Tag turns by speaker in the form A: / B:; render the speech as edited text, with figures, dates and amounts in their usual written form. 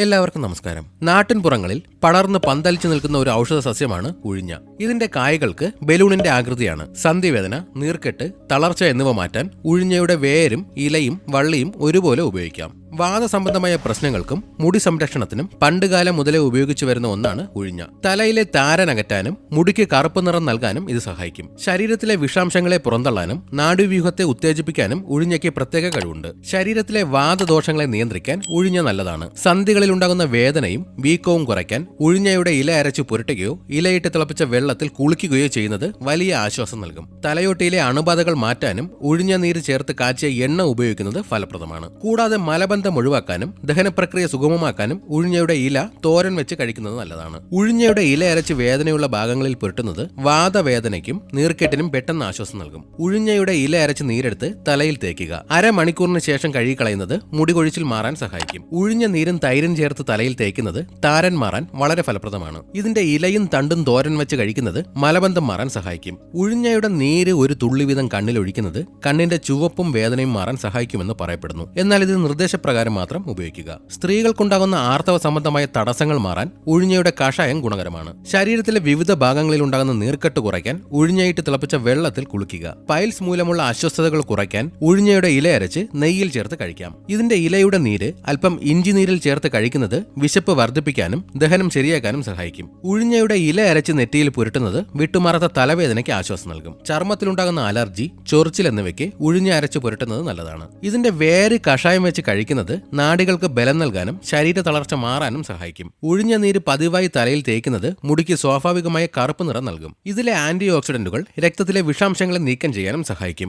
A: എല്ലാവർക്കും നമസ്കാരം. നാട്ടിൻപുറങ്ങളിൽ പടർന്ന് പന്തലിച്ചു നിൽക്കുന്ന ഒരു ഔഷധ സസ്യമാണ് ഉഴിഞ്ഞ. ഇതിന്റെ കായകൾക്ക് ബലൂണിന്റെ ആകൃതിയാണ്. സന്ധിവേദന, നീർക്കെട്ട്, തളർച്ച എന്നിവ മാറ്റാൻ ഉഴിഞ്ഞയുടെ വേരും ഇലയും വള്ളിയും ഒരുപോലെ ഉപയോഗിക്കാം. വാദസംബന്ധമായ പ്രശ്നങ്ങൾക്കും മുടി സംരക്ഷണത്തിനും പണ്ടുകാലം മുതലേ ഉപയോഗിച്ചു വരുന്ന ഒന്നാണ് ഉഴിഞ്ഞ. തലയിലെ താരനകറ്റാനും മുടിക്ക് കറുപ്പ് നിറം നൽകാനും ഇത് സഹായിക്കും. ശരീരത്തിലെ വിഷാംശങ്ങളെ പുറന്തള്ളാനും നാഡീവ്യൂഹത്തെ ഉത്തേജിപ്പിക്കാനും ഉഴിഞ്ഞയ്ക്ക് പ്രത്യേക കഴിവുണ്ട്. ശരീരത്തിലെ വാദദോഷങ്ങളെ നിയന്ത്രിക്കാൻ ഉഴിഞ്ഞ നല്ലതാണ്. സന്ധികളിൽ ഉണ്ടാകുന്ന വേദനയും വീക്കവും കുറയ്ക്കാൻ ഉഴിഞ്ഞയുടെ ഇല അരച്ചു പുരട്ടുകയോ ഇലയിട്ട് തിളപ്പിച്ച വെള്ളത്തിൽ കുളിക്കുകയോ ചെയ്യുന്നത് വലിയ ആശ്വാസം നൽകും. തലയോട്ടിയിലെ അണുബാധകൾ മാറ്റാനും ഉഴിഞ്ഞ നീര് ചേർത്ത് കാച്ചിയ എണ്ണ ഉപയോഗിക്കുന്നത് ഫലപ്രദമാണ്. കൂടാതെ മലബന്ധം ഒഴിവാക്കാനും ദഹനപ്രക്രിയ സുഗമമാക്കാനും ഉഴിഞ്ഞയുടെ ഇല തോരൻ വെച്ച് കഴിക്കുന്നത് നല്ലതാണ്. ഉഴിഞ്ഞയുടെ ഇല അരച്ച് വേദനയുള്ള ഭാഗങ്ങളിൽ പുരട്ടുന്നത് വാദവേദനയ്ക്കും നീർക്കെട്ടിനും പെട്ടെന്ന് ആശ്വാസം നൽകും. ഉഴിഞ്ഞയുടെ ഇല അരച്ച് നീരെടുത്ത് തലയിൽ തേക്കുക. അരമണിക്കൂറിന് ശേഷം കഴുകിക്കളയുന്നത് മുടി കൊഴിച്ചിൽ മാറാൻ സഹായിക്കും. ഉഴിഞ്ഞ നീരും തൈരും ചേർത്ത് തലയിൽ തേക്കുന്നത് താരൻ മാറാൻ വളരെ ഫലപ്രദമാണ്. ഇതിന്റെ ഇലയും തണ്ടും തോരൻ വെച്ച് കഴിക്കുന്നത് മലബന്ധം മാറാൻ സഹായിക്കും. ഉഴിഞ്ഞയുടെ നീര് ഒരു തുള്ളി വീതം കണ്ണിൽ ഒഴിക്കുന്നത് കണ്ണിന്റെ ചുവപ്പും വേദനയും മാറാൻ സഹായിക്കുമെന്ന് പറയപ്പെടുന്നു. എന്നാൽ ഇത് നിർദ്ദേശപ്രകാരം മാത്രം ഉപയോഗിക്കുക. സ്ത്രീകൾക്കുണ്ടാകുന്ന ആർത്തവ സംബന്ധമായ തടസ്സങ്ങൾ മാറാൻ ഉഴിഞ്ഞയുടെ കഷായം ഗുണകരമാണ്. ശരീരത്തിലെ വിവിധ ഭാഗങ്ങളിൽ ഉണ്ടാകുന്ന നീർക്കെട്ട് കുറയ്ക്കാൻ ഉഴിഞ്ഞയിട്ട് തിളപ്പിച്ച വെള്ളത്തിൽ കുളിക്കുക. പൈൽസ് മൂലമുള്ള അസ്വസ്ഥതകൾ കുറയ്ക്കാൻ ഉഴിഞ്ഞയുടെ ഇല അരച്ച് നെയ്യിൽ ചേർത്ത് കഴിക്കാം. ഇതിന്റെ ഇലയുടെ നീര് അല്പം ഇഞ്ചി നീരിൽ ചേർത്ത് കഴിക്കുന്നത് വിശപ്പ് വർദ്ധിപ്പിക്കാനും ദഹനം ശരിയാക്കാനും സഹായിക്കും. ഉഴിഞ്ഞയുടെ ഇല അരച്ച് നെറ്റിയിൽ പുരട്ടുന്നത് വിട്ടുമാറാത്ത തലവേദനയ്ക്ക് ആശ്വാസം നൽകും. ചർമ്മത്തിലുണ്ടാകുന്ന അലർജി, ചൊറിച്ചിൽ എന്നിവയ്ക്ക് ഉഴിഞ്ഞ അരച്ച് പുരട്ടുന്നത് നല്ലതാണ്. ഇതിന്റെ വേര് കഷായം വെച്ച് കഴിക്കുന്നത് നാഡികൾക്ക് ബലം നൽകാനും ശരീര തളർച്ച മാറാനും സഹായിക്കും. ഉഴിഞ്ഞ നീര് പതിവായി തലയിൽ തേക്കുന്നത് മുടിക്ക് സ്വാഭാവികമായ കറുപ്പ് നിറം നൽകും. ഇതിലെ ആന്റി ഓക്സിഡന്റുകൾ രക്തത്തിലെ വിഷാംശങ്ങളെ നീക്കം ചെയ്യാനും സഹായിക്കും.